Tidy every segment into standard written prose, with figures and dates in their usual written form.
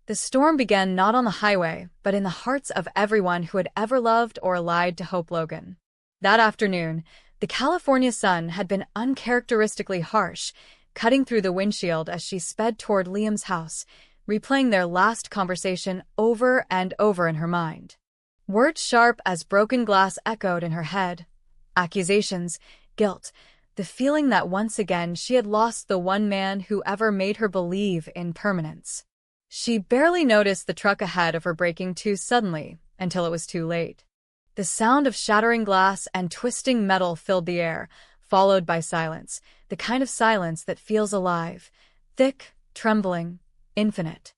The storm began not on the highway, but in the hearts of everyone who had ever loved or lied to Hope Logan. That afternoon, the California sun had been uncharacteristically harsh, cutting through the windshield as she sped toward Liam's house, replaying their last conversation over and over in her mind. Words sharp as broken glass echoed in her head. Accusations, guilt, the feeling that once again she had lost the one man who ever made her believe in permanence. She barely noticed the truck ahead of her braking too suddenly, until it was too late. The sound of shattering glass and twisting metal filled the air, followed by silence, the kind of silence that feels alive, thick, trembling, infinite.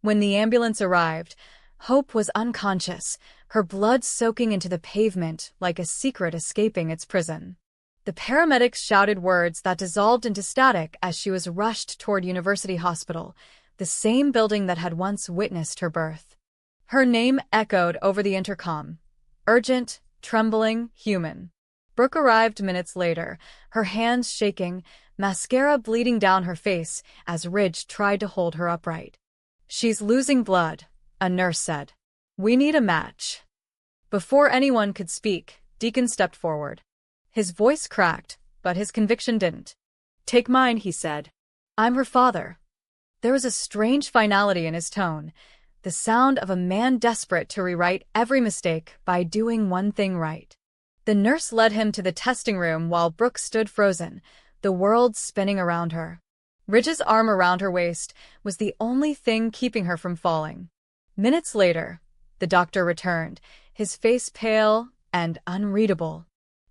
When the ambulance arrived, Hope was unconscious, her blood soaking into the pavement like a secret escaping its prison. The paramedics shouted words that dissolved into static as she was rushed toward University Hospital, the same building that had once witnessed her birth. Her name echoed over the intercom. Urgent, trembling, human. Brooke arrived minutes later, her hands shaking, mascara bleeding down her face as Ridge tried to hold her upright. "She's losing blood," a nurse said. "We need a match." Before anyone could speak, Deacon stepped forward. His voice cracked, but his conviction didn't. "Take mine," he said. "I'm her father." There was a strange finality in his tone, the sound of a man desperate to rewrite every mistake by doing one thing right. The nurse led him to the testing room while Brooke stood frozen, the world spinning around her. Ridge's arm around her waist was the only thing keeping her from falling. Minutes later, the doctor returned, his face pale and unreadable.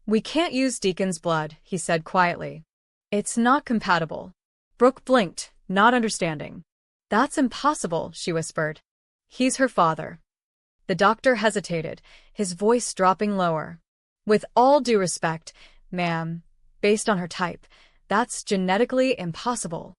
"We can't use Deacon's blood," he said quietly. "It's not compatible." Brooke blinked, not understanding. "That's impossible," she whispered. "He's her father." The doctor hesitated, his voice dropping lower. "With all due respect, ma'am, based on her type, that's genetically impossible."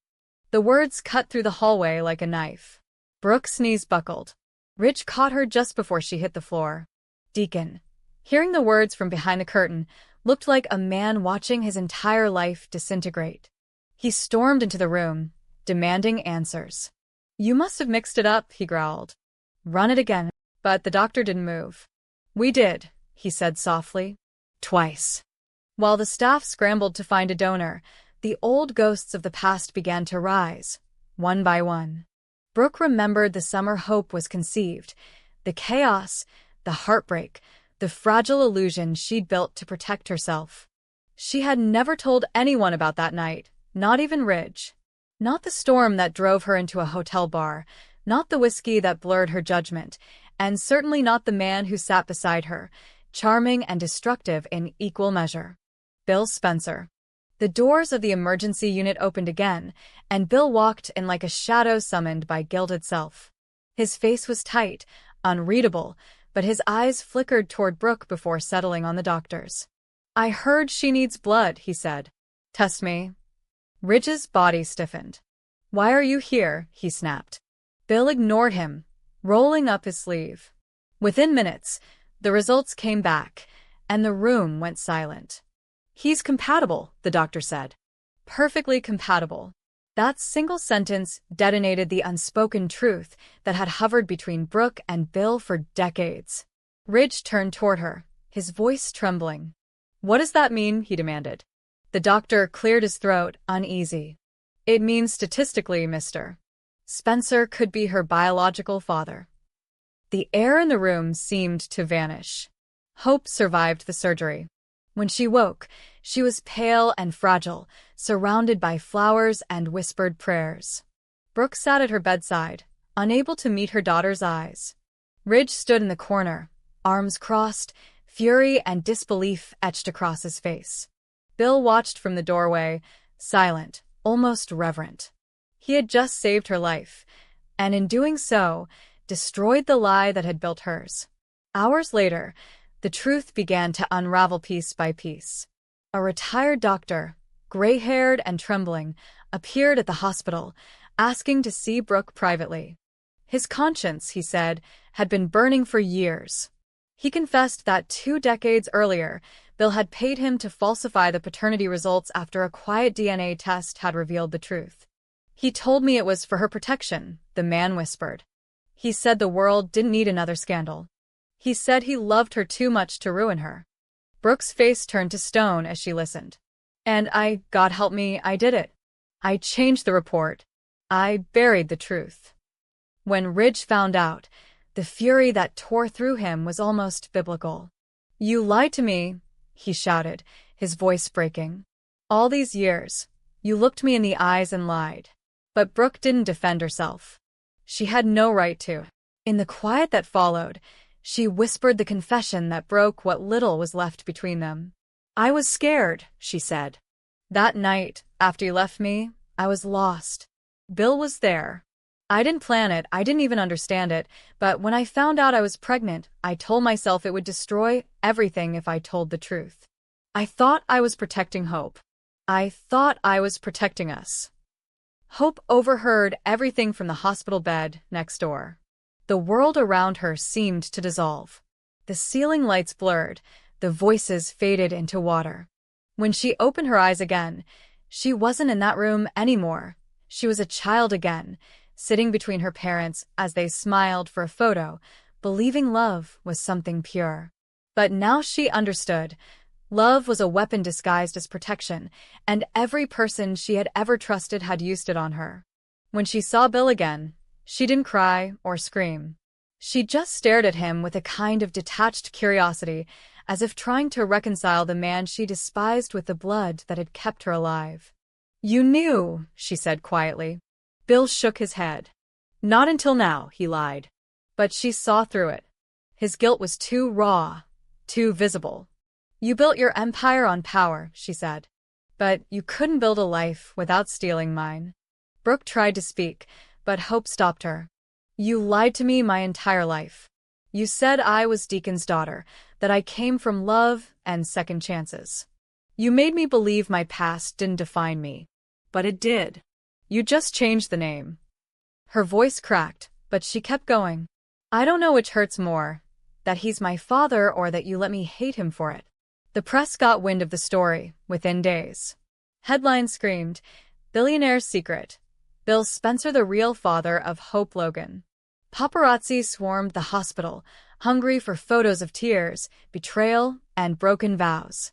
The words cut through the hallway like a knife. Brooke's knees buckled. Ridge caught her just before she hit the floor. Deacon, hearing the words from behind the curtain, looked like a man watching his entire life disintegrate. He stormed into the room, demanding answers. "You must have mixed it up," he growled. "Run it again." But the doctor didn't move. "We did," he said softly. "Twice." While the staff scrambled to find a donor, the old ghosts of the past began to rise, one by one. Brooke remembered the summer Hope was conceived, the chaos, the heartbreak, the fragile illusion she'd built to protect herself. She had never told anyone about that night, not even Ridge. Not the storm that drove her into a hotel bar, not the whiskey that blurred her judgment, and certainly not the man who sat beside her, charming and destructive in equal measure. Bill Spencer. The doors of the emergency unit opened again, and Bill walked in like a shadow summoned by guilt itself. His face was tight, unreadable, but his eyes flickered toward Brooke before settling on the doctor's. "I heard she needs blood," he said. "Test me." Ridge's body stiffened. "Why are you here?" he snapped. Bill ignored him, rolling up his sleeve. Within minutes, the results came back, and the room went silent. "He's compatible," the doctor said. "Perfectly compatible." That single sentence detonated the unspoken truth that had hovered between Brooke and Bill for decades. Ridge turned toward her, his voice trembling. "What does that mean?" he demanded. The doctor cleared his throat, uneasy. "It means statistically, Mr. Spencer could be her biological father." The air in the room seemed to vanish. Hope survived the surgery. When she woke, she was pale and fragile, surrounded by flowers and whispered prayers. Brooke sat at her bedside, unable to meet her daughter's eyes. Ridge stood in the corner, arms crossed, fury and disbelief etched across his face. Bill watched from the doorway, silent, almost reverent. He had just saved her life, and in doing so, destroyed the lie that had built hers. Hours later, the truth began to unravel piece by piece. A retired doctor, gray-haired and trembling, appeared at the hospital, asking to see Brooke privately. His conscience, he said, had been burning for years. He confessed that 2 decades earlier, Bill had paid him to falsify the paternity results after a quiet DNA test had revealed the truth. "He told me it was for her protection," the man whispered. He said the world didn't need another scandal. He said he loved her too much to ruin her. Brooke's face turned to stone as she listened. And God help me, I did it. I changed the report. I buried the truth. When Ridge found out, the fury that tore through him was almost biblical. You lied to me, he shouted, his voice breaking. All these years, you looked me in the eyes and lied. But Brooke didn't defend herself. She had no right to. In the quiet that followed, she whispered the confession that broke what little was left between them. I was scared, she said. That night, after you left me, I was lost. Bill was there. I didn't plan it, I didn't even understand it, but when I found out I was pregnant, I told myself it would destroy everything if I told the truth. I thought I was protecting Hope. I thought I was protecting us. Hope overheard everything from the hospital bed next door. The world around her seemed to dissolve. The ceiling lights blurred, the voices faded into water. When she opened her eyes again, she wasn't in that room anymore. She was a child again, sitting between her parents as they smiled for a photo, believing love was something pure. But now she understood. Love was a weapon disguised as protection, and every person she had ever trusted had used it on her. When she saw Bill again, she didn't cry or scream. She just stared at him with a kind of detached curiosity, as if trying to reconcile the man she despised with the blood that had kept her alive. You knew, she said quietly. Bill shook his head. Not until now, he lied. But she saw through it. His guilt was too raw, too visible. You built your empire on power, she said. But you couldn't build a life without stealing mine. Brooke tried to speak, but Hope stopped her. You lied to me my entire life. You said I was Deacon's daughter, that I came from love and second chances. You made me believe my past didn't define me. But it did. You just changed the name. Her voice cracked, but she kept going. I don't know which hurts more, that he's my father or that you let me hate him for it. The press got wind of the story within days. Headlines screamed, Billionaire's Secret. Bill Spencer the real father of Hope Logan. Paparazzi swarmed the hospital, hungry for photos of tears, betrayal, and broken vows.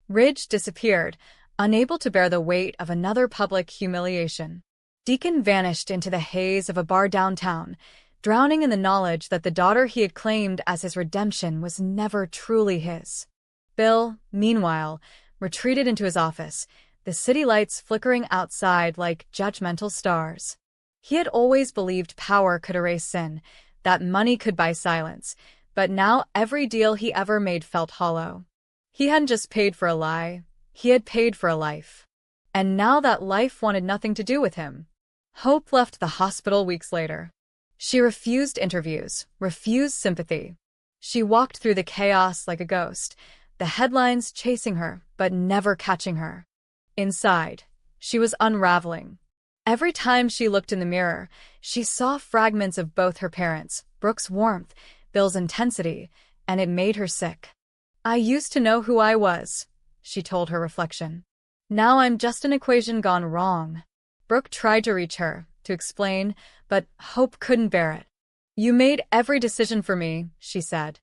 Ridge disappeared, unable to bear the weight of another public humiliation. Deacon vanished into the haze of a bar downtown, drowning in the knowledge that the daughter he had claimed as his redemption was never truly his. Bill, meanwhile, retreated into his office, the city lights flickering outside like judgmental stars. He had always believed power could erase sin, that money could buy silence, but now every deal he ever made felt hollow. He hadn't just paid for a lie, he had paid for a life. And now that life wanted nothing to do with him. Hope left the hospital weeks later. She refused interviews, refused sympathy. She walked through the chaos like a ghost, the headlines chasing her but never catching her. Inside, she was unraveling. Every time she looked in the mirror, she saw fragments of both her parents, Brooke's warmth, Bill's intensity, and it made her sick. I used to know who I was, she told her reflection. Now I'm just an equation gone wrong. Brooke tried to reach her, to explain, but Hope couldn't bear it. You made every decision for me, she said.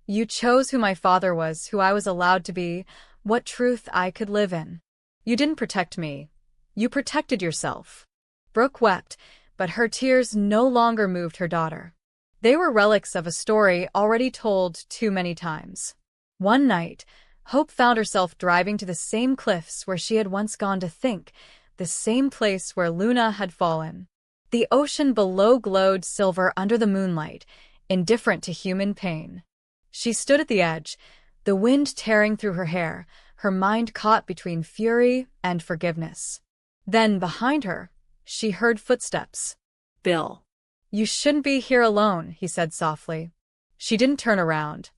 You chose who my father was, who I was allowed to be, what truth I could live in. You didn't protect me. You protected yourself. Brooke wept, but her tears no longer moved her daughter. They were relics of a story already told too many times. One night, Hope found herself driving to the same cliffs where she had once gone to think, the same place where Luna had fallen. The ocean below glowed silver under the moonlight, indifferent to human pain. She stood at the edge, the wind tearing through her hair, her mind caught between fury and forgiveness. Then, behind her, she heard footsteps. Bill. You shouldn't be here alone, he said softly. She didn't turn around.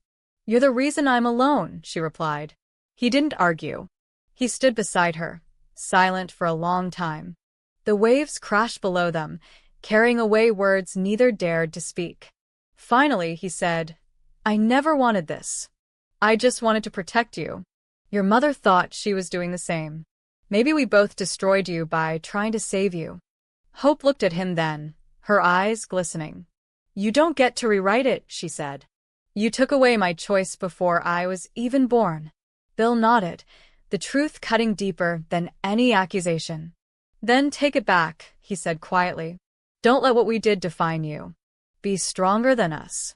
You're the reason I'm alone, she replied. He didn't argue. He stood beside her, silent for a long time. The waves crashed below them, carrying away words neither dared to speak. Finally, he said, I never wanted this. I just wanted to protect you. Your mother thought she was doing the same. Maybe we both destroyed you by trying to save you. Hope looked at him then, her eyes glistening. "You don't get to rewrite it," she said. "You took away my choice before I was even born." Bill nodded, the truth cutting deeper than any accusation. "Then take it back," he said quietly. "Don't let what we did define you. Be stronger than us."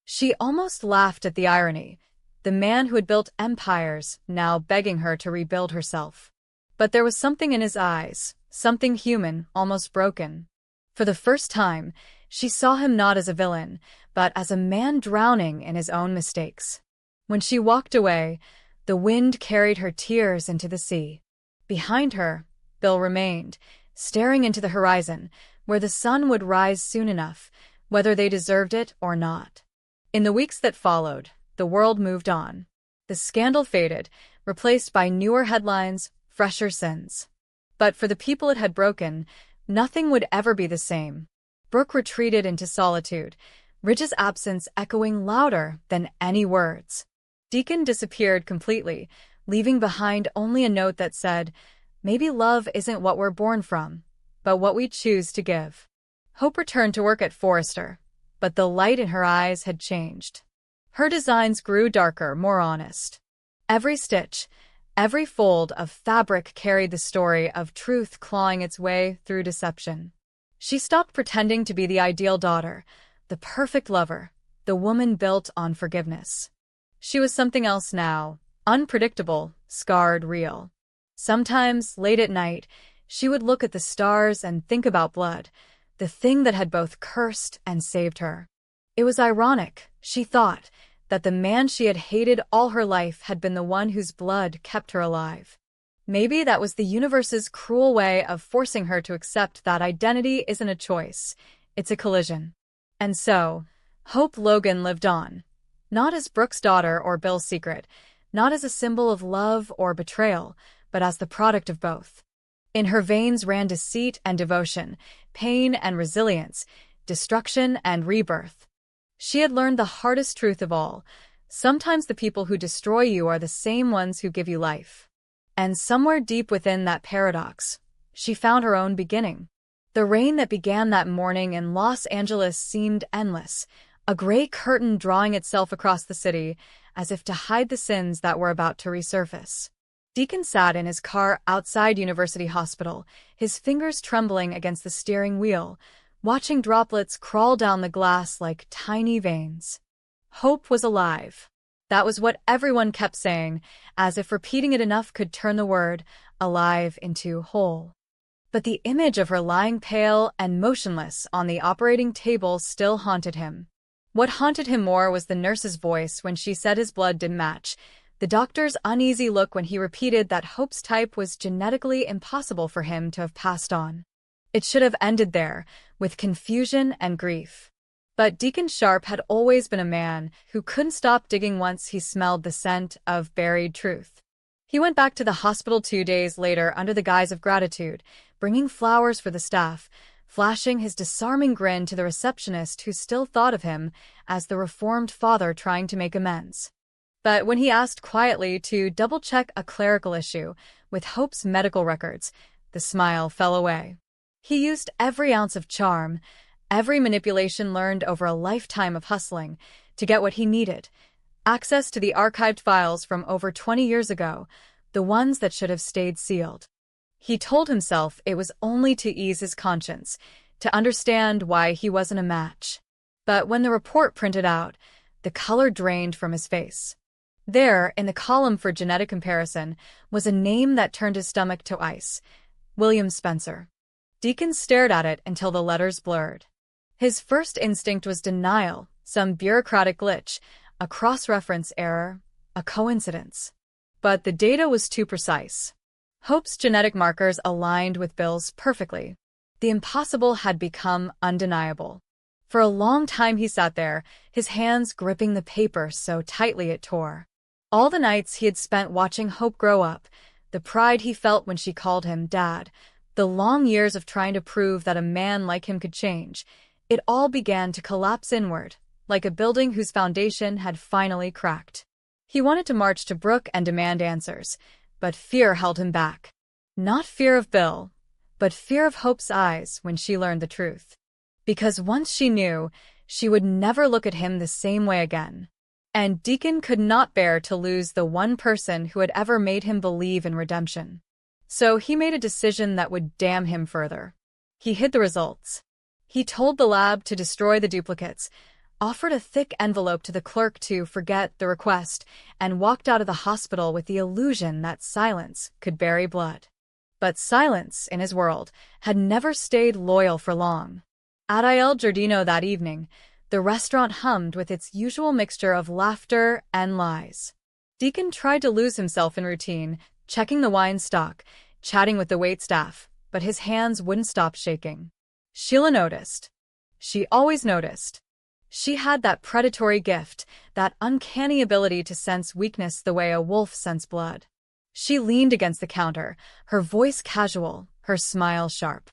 She almost laughed at the irony. The man who had built empires, now begging her to rebuild herself. But there was something in his eyes, something human, almost broken. For the first time, she saw him not as a villain, but as a man drowning in his own mistakes. When she walked away, the wind carried her tears into the sea. Behind her, Bill remained, staring into the horizon, where the sun would rise soon enough, whether they deserved it or not. In the weeks that followed, the world moved on. The scandal faded, replaced by newer headlines, fresher sins. But for the people it had broken, nothing would ever be the same. Brooke retreated into solitude, Ridge's absence echoing louder than any words. Deacon disappeared completely, leaving behind only a note that said, "Maybe love isn't what we're born from, but what we choose to give." Hope returned to work at Forrester, but the light in her eyes had changed. Her designs grew darker, more honest. Every stitch, every fold of fabric carried the story of truth clawing its way through deception. She stopped pretending to be the ideal daughter, the perfect lover, the woman built on forgiveness. She was something else now, unpredictable, scarred, real. Sometimes, late at night, she would look at the stars and think about blood, the thing that had both cursed and saved her. It was ironic, she thought, that the man she had hated all her life had been the one whose blood kept her alive. Maybe that was the universe's cruel way of forcing her to accept that identity isn't a choice, it's a collision. And so, Hope Logan lived on. Not as Brooke's daughter or Bill's secret, not as a symbol of love or betrayal, but as the product of both. In her veins ran deceit and devotion, pain and resilience, destruction and rebirth. She had learned the hardest truth of all. Sometimes the people who destroy you are the same ones who give you life. And somewhere deep within that paradox, she found her own beginning. The rain that began that morning in Los Angeles seemed endless, a gray curtain drawing itself across the city, as if to hide the sins that were about to resurface. Deacon sat in his car outside University Hospital, his fingers trembling against the steering wheel, watching droplets crawl down the glass like tiny veins. Hope was alive. That was what everyone kept saying, as if repeating it enough could turn the word alive into whole. But the image of her lying pale and motionless on the operating table still haunted him. What haunted him more was the nurse's voice when she said his blood didn't match, the doctor's uneasy look when he repeated that Hope's type was genetically impossible for him to have passed on. It should have ended there, with confusion and grief. But Deacon Sharp had always been a man who couldn't stop digging once he smelled the scent of buried truth. He went back to the hospital 2 days later under the guise of gratitude, bringing flowers for the staff, flashing his disarming grin to the receptionist who still thought of him as the reformed father trying to make amends. But when he asked quietly to double-check a clerical issue with Hope's medical records, the smile fell away. He used every ounce of charm, every manipulation learned over a lifetime of hustling, to get what he needed: access to the archived files from over 20 years ago, the ones that should have stayed sealed. He told himself it was only to ease his conscience, to understand why he wasn't a match. But when the report printed out, the color drained from his face. There, in the column for genetic comparison, was a name that turned his stomach to ice: William Spencer. Deacon stared at it until the letters blurred. His first instinct was denial, some bureaucratic glitch, a cross-reference error, a coincidence. But the data was too precise. Hope's genetic markers aligned with Bill's perfectly. The impossible had become undeniable. For a long time he sat there, his hands gripping the paper so tightly it tore. All the nights he had spent watching Hope grow up, the pride he felt when she called him Dad, the long years of trying to prove that a man like him could change, it all began to collapse inward, like a building whose foundation had finally cracked. He wanted to march to Brooke and demand answers, but fear held him back. Not fear of Bill, but fear of Hope's eyes when she learned the truth. Because once she knew, she would never look at him the same way again. And Deacon could not bear to lose the one person who had ever made him believe in redemption. So he made a decision that would damn him further. He hid the results. He told the lab to destroy the duplicates, offered a thick envelope to the clerk to forget the request, and walked out of the hospital with the illusion that silence could bury blood. But silence, in his world, had never stayed loyal for long. At Il Giardino that evening, the restaurant hummed with its usual mixture of laughter and lies. Deacon tried to lose himself in routine, checking the wine stock, chatting with the waitstaff, but his hands wouldn't stop shaking. Sheila noticed. She always noticed. She had that predatory gift, that uncanny ability to sense weakness the way a wolf scents blood. She leaned against the counter, her voice casual, her smile sharp.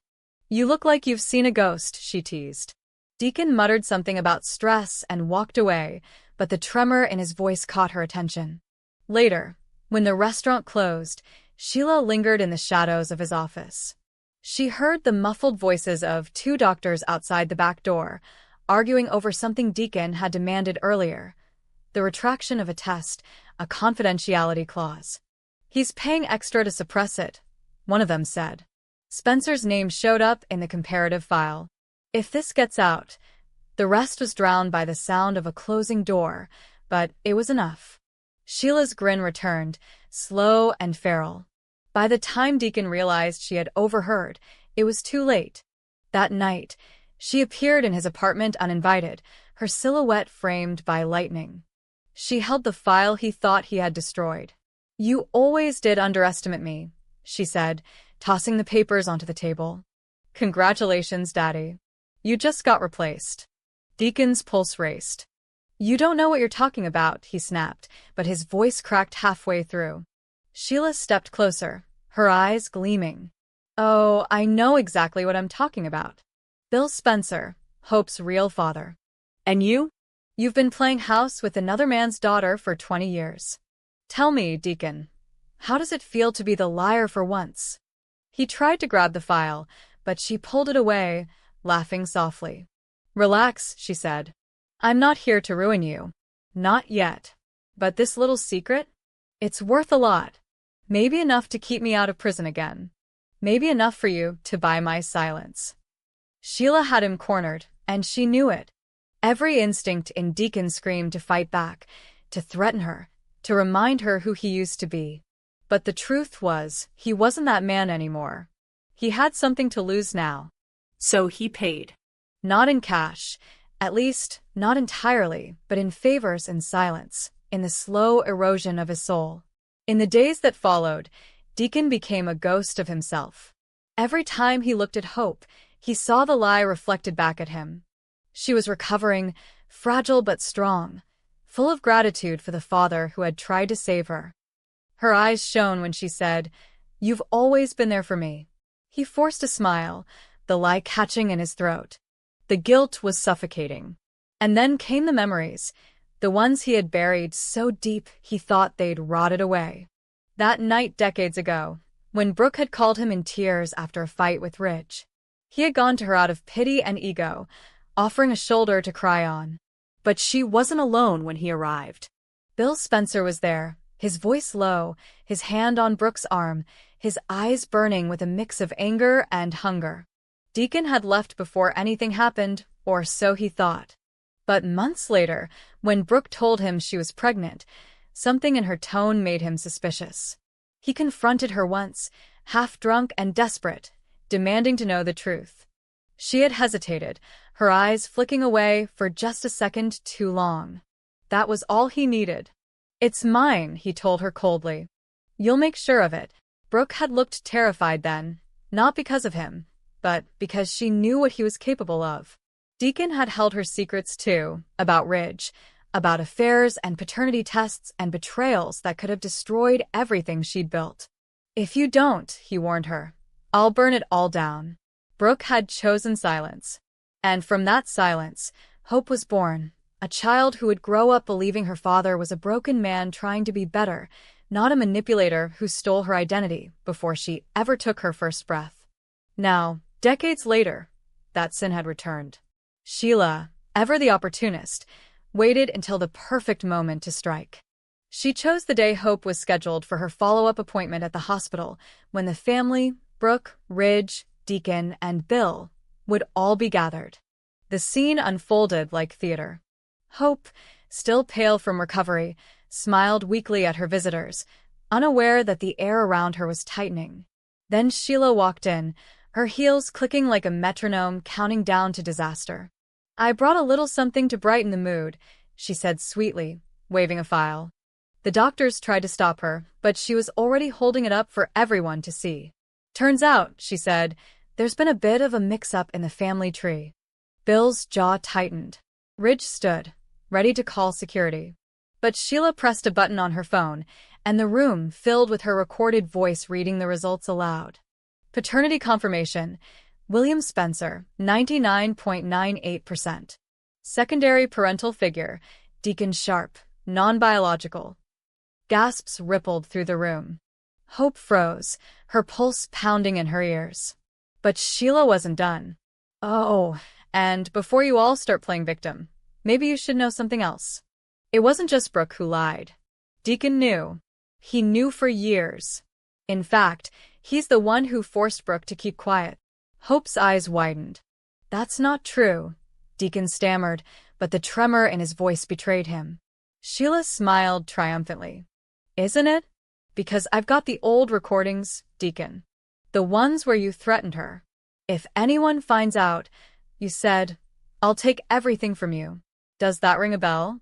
"You look like you've seen a ghost," she teased. Deacon muttered something about stress and walked away, but the tremor in his voice caught her attention. Later, when the restaurant closed, Sheila lingered in the shadows of his office. She heard the muffled voices of two doctors outside the back door, arguing over something Deacon had demanded earlier, the retraction of a test, a confidentiality clause. "He's paying extra to suppress it," one of them said. Spencer's name showed up in the comparative file. If this gets out, the rest was drowned by the sound of a closing door, but it was enough. Sheila's grin returned, slow and feral. By the time Deacon realized she had overheard, it was too late. That night, she appeared in his apartment uninvited, her silhouette framed by lightning. She held the file he thought he had destroyed. "You always did underestimate me," she said, tossing the papers onto the table. "Congratulations, Daddy. You just got replaced." Deacon's pulse raced. "You don't know what you're talking about," he snapped, but his voice cracked halfway through. Sheila stepped closer, her eyes gleaming. "Oh, I know exactly what I'm talking about. Bill Spencer, Hope's real father. And you? You've been playing house with another man's daughter for 20 years. Tell me, Deacon, how does it feel to be the liar for once?" He tried to grab the file, but she pulled it away, laughing softly. "Relax," she said. "I'm not here to ruin you. Not yet. But this little secret? It's worth a lot. Maybe enough to keep me out of prison again. Maybe enough for you to buy my silence." Sheila had him cornered, and she knew it. Every instinct in Deacon screamed to fight back, to threaten her, to remind her who he used to be. But the truth was, he wasn't that man anymore. He had something to lose now. So he paid. Not in cash, at least not entirely, but in favors and silence, in the slow erosion of his soul. In the days that followed, Deacon became a ghost of himself. Every time he looked at Hope, he saw the lie reflected back at him. She was recovering, fragile but strong, full of gratitude for the father who had tried to save her. Her eyes shone when she said, "You've always been there for me." He forced a smile, the lie catching in his throat. The guilt was suffocating. And then came the memories, the ones he had buried so deep he thought they'd rotted away. That night decades ago, when Brooke had called him in tears after a fight with Ridge. He had gone to her out of pity and ego, offering a shoulder to cry on. But she wasn't alone when he arrived. Bill Spencer was there, his voice low, his hand on Brooke's arm, his eyes burning with a mix of anger and hunger. Deacon had left before anything happened, or so he thought. But months later, when Brooke told him she was pregnant, something in her tone made him suspicious. He confronted her once, half drunk and desperate, demanding to know the truth. She had hesitated, her eyes flicking away for just a second too long. That was all he needed. "It's mine," he told her coldly. "You'll make sure of it." Brooke had looked terrified then, not because of him, but because she knew what he was capable of. Deacon had held her secrets too, about Ridge, about affairs and paternity tests and betrayals that could have destroyed everything she'd built. "If you don't," he warned her, "I'll burn it all down." Brooke had chosen silence. And from that silence, Hope was born, a child who would grow up believing her father was a broken man trying to be better, not a manipulator who stole her identity before she ever took her first breath. Now, decades later, that sin had returned. Sheila, ever the opportunist, waited until the perfect moment to strike. She chose the day Hope was scheduled for her follow-up appointment at the hospital, when the family, Brooke, Ridge, Deacon, and Bill, would all be gathered. The scene unfolded like theater. Hope, still pale from recovery, smiled weakly at her visitors, unaware that the air around her was tightening. Then Sheila walked in, her heels clicking like a metronome counting down to disaster. "I brought a little something to brighten the mood," she said sweetly, waving a file. The doctors tried to stop her, but she was already holding it up for everyone to see. "Turns out," she said, "there's been a bit of a mix-up in the family tree." Bill's jaw tightened. Ridge stood, ready to call security. But Sheila pressed a button on her phone, and the room filled with her recorded voice reading the results aloud. Paternity confirmation: William Spencer, 99.98%. Secondary parental figure: Deacon Sharp, non-biological. Gasps rippled through the room. Hope froze, her pulse pounding in her ears. But Sheila wasn't done. "Oh, and before you all start playing victim, maybe you should know something else. It wasn't just Brooke who lied. Deacon knew. He knew for years. In fact, he's the one who forced Brooke to keep quiet." Hope's eyes widened. "That's not true," Deacon stammered, but the tremor in his voice betrayed him. Sheila smiled triumphantly. "Isn't it? Because I've got the old recordings, Deacon. The ones where you threatened her. If anyone finds out, you said, 'I'll take everything from you.' Does that ring a bell?"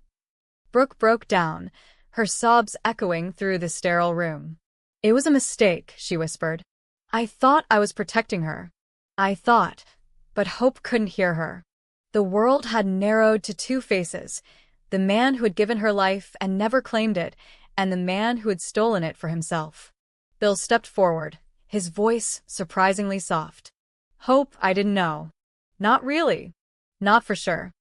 Brooke broke down, her sobs echoing through the sterile room. "It was a mistake," she whispered. "I thought I was protecting her. I thought." But Hope couldn't hear her. The world had narrowed to two faces: the man who had given her life and never claimed it, and the man who had stolen it for himself. Bill stepped forward, his voice surprisingly soft. "Hope, I didn't know." "Not really." "Not for sure."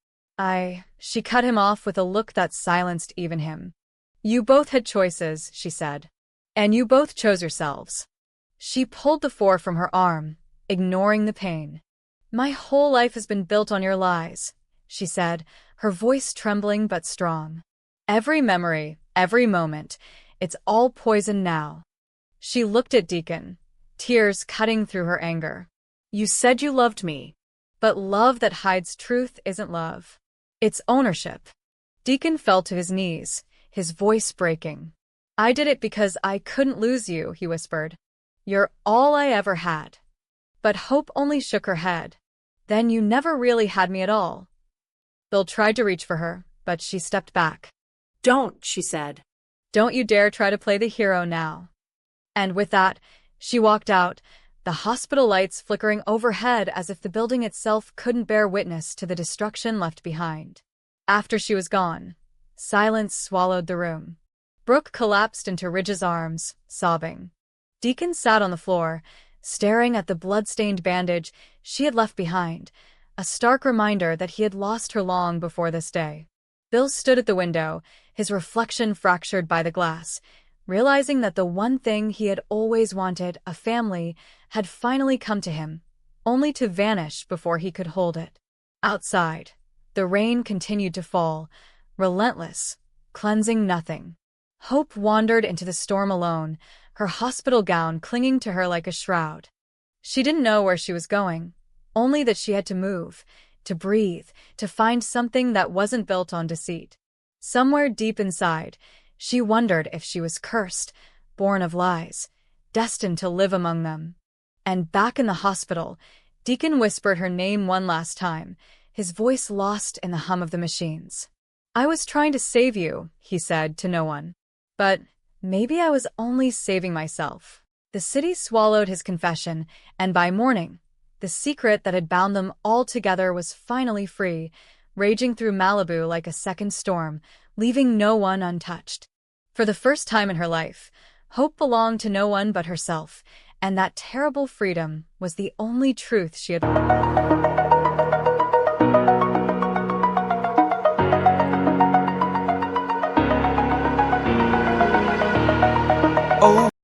She cut him off with a look that silenced even him. "You both had choices," she said. "And you both chose yourselves." She pulled the four from her arm, ignoring the pain. "My whole life has been built on your lies," she said, her voice trembling but strong. "Every memory, every moment, it's all poison now." She looked at Deacon, tears cutting through her anger. "You said you loved me. But love that hides truth isn't love. It's ownership." Deacon fell to his knees, his voice breaking. "I did it because I couldn't lose you," he whispered. "You're all I ever had." But Hope only shook her head. "Then you never really had me at all." Bill tried to reach for her, but she stepped back. "Don't," she said. "Don't you dare try to play the hero now." And with that, she walked out, the hospital lights flickering overhead as if the building itself couldn't bear witness to the destruction left behind. After she was gone, silence swallowed the room. Brooke collapsed into Ridge's arms, sobbing. Deacon sat on the floor, staring at the blood-stained bandage she had left behind, a stark reminder that he had lost her long before this day. Bill stood at the window, his reflection fractured by the glass, realizing that the one thing he had always wanted, a family, had finally come to him, only to vanish before he could hold it. Outside, the rain continued to fall, relentless, cleansing nothing. Hope wandered into the storm alone, her hospital gown clinging to her like a shroud. She didn't know where she was going, only that she had to move, to breathe, to find something that wasn't built on deceit. Somewhere deep inside, she wondered if she was cursed, born of lies, destined to live among them. And back in the hospital, Deacon whispered her name one last time, his voice lost in the hum of the machines. "I was trying to save you," he said to no one. "But maybe I was only saving myself." The city swallowed his confession, and by morning, the secret that had bound them all together was finally free, raging through Malibu like a second storm, leaving no one untouched. For the first time in her life, Hope belonged to no one but herself, and that terrible freedom was the only truth she had.